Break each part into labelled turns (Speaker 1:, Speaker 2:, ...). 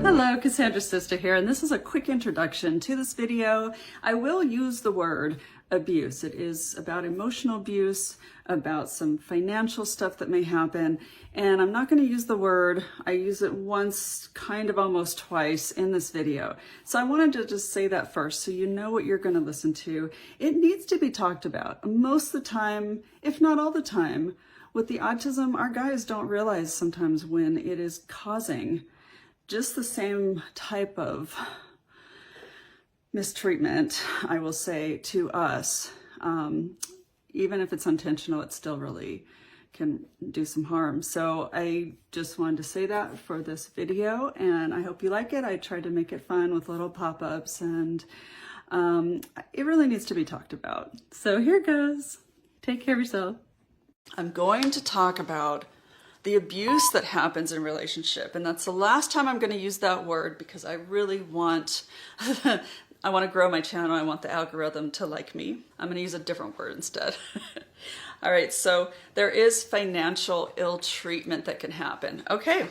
Speaker 1: Hello, Cassandra Sister here, and this is a quick introduction to this video. I will use the word abuse. It is about emotional abuse, about some financial stuff that may happen, and I'm not going to use the word. I use it once, kind of almost twice in this video. So I wanted to just say that first so you know what you're going to listen to. It needs to be talked about. Most of the time, if not all the time, with the autism, our guys don't realize sometimes when it is causing just the same type of mistreatment, I will say, to us. Even if it's intentional, it still really can do some harm. So I just wanted to say that for this video, and I hope you like it. I tried to make it fun with little pop-ups, and it really needs to be talked about. So here goes. Take care of yourself. I'm going to talk about the abuse that happens in relationship. And that's the last time I'm going to use that word, because I really want, I want to grow my channel. I want the algorithm to like me. I'm going to use a different word instead. All right, so there is financial ill treatment that can happen. Okay,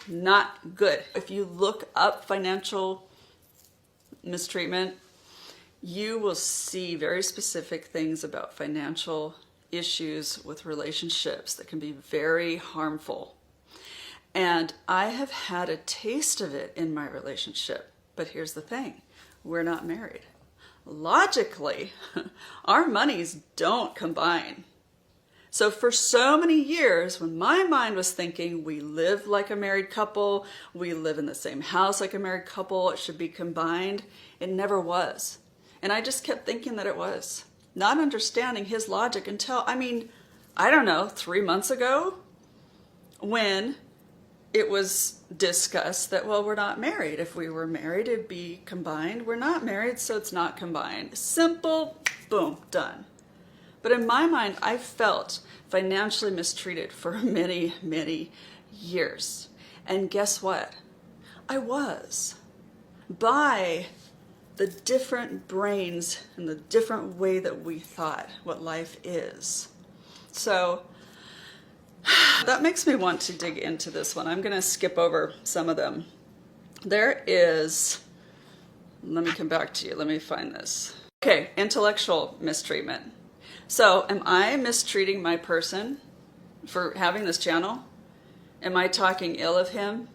Speaker 1: not good. If you look up financial mistreatment, you will see very specific things about financial issues with relationships that can be very harmful. And I have had a taste of it in my relationship. But here's the thing, we're not married. Logically, our monies don't combine. So for so many years, when my mind was thinking we live like a married couple, we live in the same house like a married couple, it should be combined, it never was. And I just kept thinking that it was. Not understanding his logic until, I don't know, 3 months ago, when it was discussed that, well, we're not married. If we were married, it'd be combined. We're not married, so it's not combined. Simple, boom, done. But in my mind, I felt financially mistreated for many, many years. And guess what? I was. By the different brains and the different way that we thought what life is. So that makes me want to dig into this one. I'm going to skip over some of them. There is, let me come back to you. Let me find this. Okay, intellectual mistreatment. So am I mistreating my person for having this channel? Am I talking ill of him?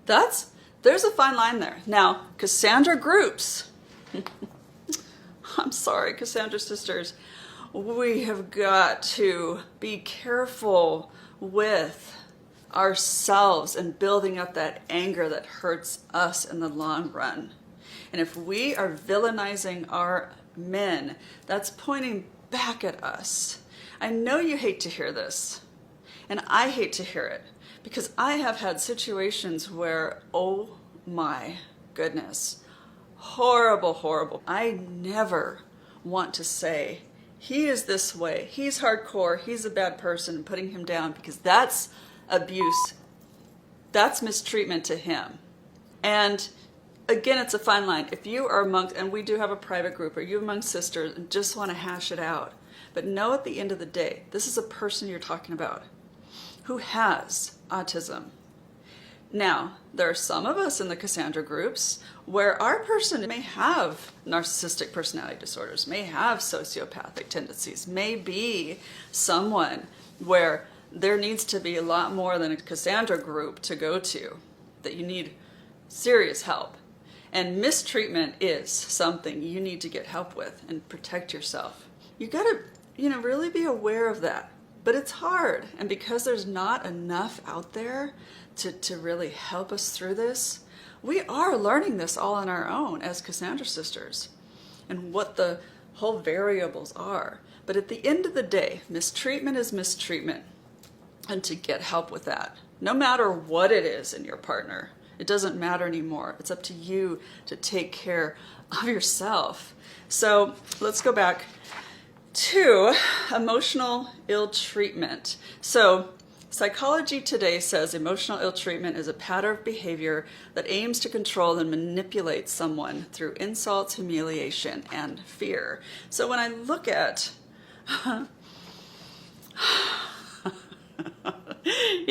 Speaker 1: There's a fine line there. Now, Cassandra groups, I'm sorry, Cassandra Sisters, we have got to be careful with ourselves and building up that anger that hurts us in the long run. And if we are villainizing our men, that's pointing back at us. I know you hate to hear this, and I hate to hear it, because I have had situations where, oh my goodness, horrible, horrible. I never want to say, he is this way, he's hardcore, he's a bad person, and putting him down, because that's abuse. That's mistreatment to him. And again, it's a fine line. If you are amongst, and we do have a private group, or you're among sisters and just want to hash it out, but know at the end of the day, this is a person you're talking about who has autism. Now, there are some of us in the Cassandra groups where our person may have narcissistic personality disorders, may have sociopathic tendencies, may be someone where there needs to be a lot more than a Cassandra group to go to, that you need serious help. And mistreatment is something you need to get help with and protect yourself. You gotta, really be aware of that. But it's hard, and because there's not enough out there to really help us through this, we are learning this all on our own as Cassandra Sisters and what the whole variables are. But at the end of the day, mistreatment is mistreatment, and to get help with that, no matter what it is in your partner, it doesn't matter anymore. It's up to you to take care of yourself. So let's go back to emotional ill treatment. So Psychology Today says emotional ill treatment is a pattern of behavior that aims to control and manipulate someone through insults, humiliation, and fear. So when I look at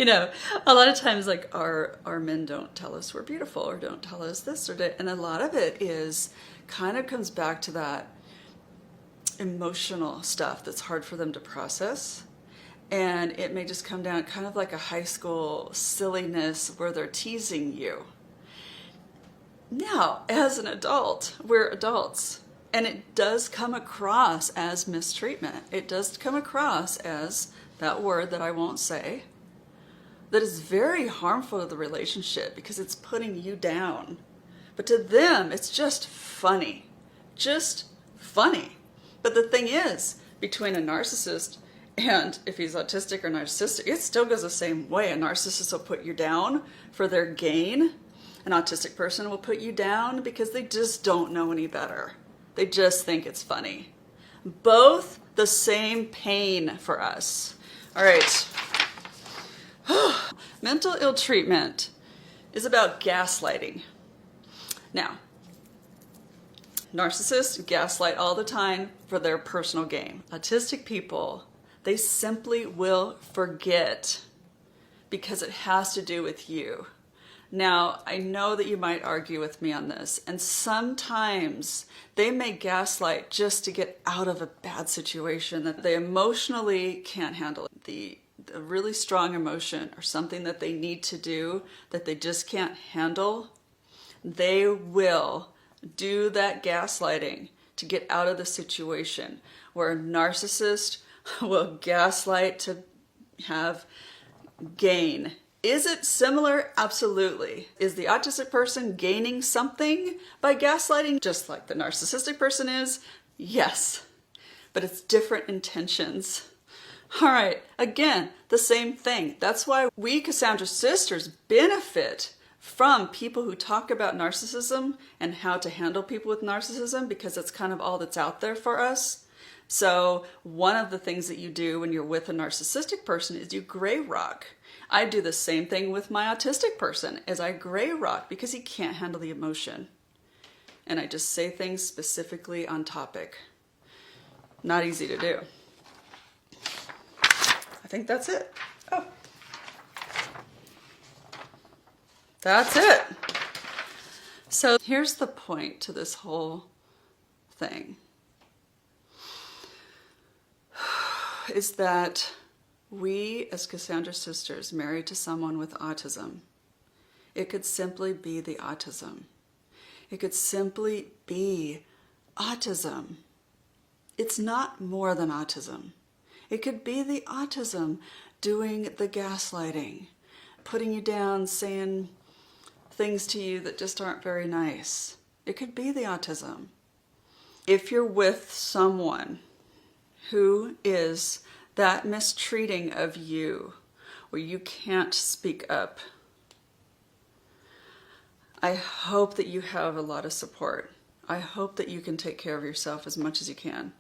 Speaker 1: You know, a lot of times like our men don't tell us we're beautiful or don't tell us this or that. And a lot of it is kind of comes back to that emotional stuff that's hard for them to process. And it may just come down kind of like a high school silliness where they're teasing you. Now, as an adult, we're adults, and it does come across as mistreatment. It does come across as that word that I won't say, that is very harmful to the relationship because it's putting you down. But to them, it's just funny. Just funny. But the thing is, between a narcissist and if he's autistic or narcissistic, it still goes the same way. A narcissist will put you down for their gain. An autistic person will put you down because they just don't know any better. They just think it's funny. Both the same pain for us. All right. Mental ill treatment is about gaslighting. Now, narcissists gaslight all the time for their personal gain. Autistic people, they simply will forget because it has to do with you. Now, I know that you might argue with me on this, and sometimes they may gaslight just to get out of a bad situation that they emotionally can't handle. The really strong emotion or something that they need to do that they just can't handle, they will do that gaslighting to get out of the situation, where a narcissist will gaslight to have gain. Is it similar? Absolutely. Is the autistic person gaining something by gaslighting just like the narcissistic person is? Yes, but it's different intentions. All right, again, the same thing. That's why we Cassandra Sisters benefit from people who talk about narcissism and how to handle people with narcissism, because it's kind of all that's out there for us. So one of the things that you do when you're with a narcissistic person is you gray rock. I do the same thing with my autistic person, is I gray rock because he can't handle the emotion. And I just say things specifically on topic. Not easy to do. I think that's it. Oh. That's it. So here's the point to this whole thing. Is that we, as Cassandra Sisters, married to someone with autism, it could simply be the autism. It could simply be autism. It's not more than autism. It could be the autism doing the gaslighting, putting you down, saying things to you that just aren't very nice. It could be the autism. If you're with someone who is that mistreating of you, where you can't speak up, I hope that you have a lot of support. I hope that you can take care of yourself as much as you can,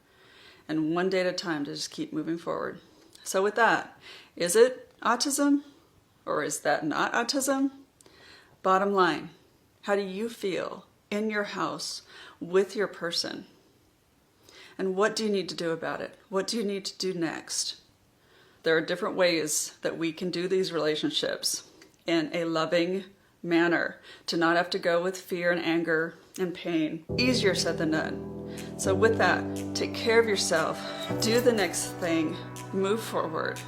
Speaker 1: and one day at a time to just keep moving forward. So with that, is it autism or is that not autism? Bottom line, how do you feel in your house with your person? And what do you need to do about it? What do you need to do next? There are different ways that we can do these relationships in a loving manner, to not have to go with fear and anger and pain. Easier said than done. So with that, take care of yourself, do the next thing, move forward.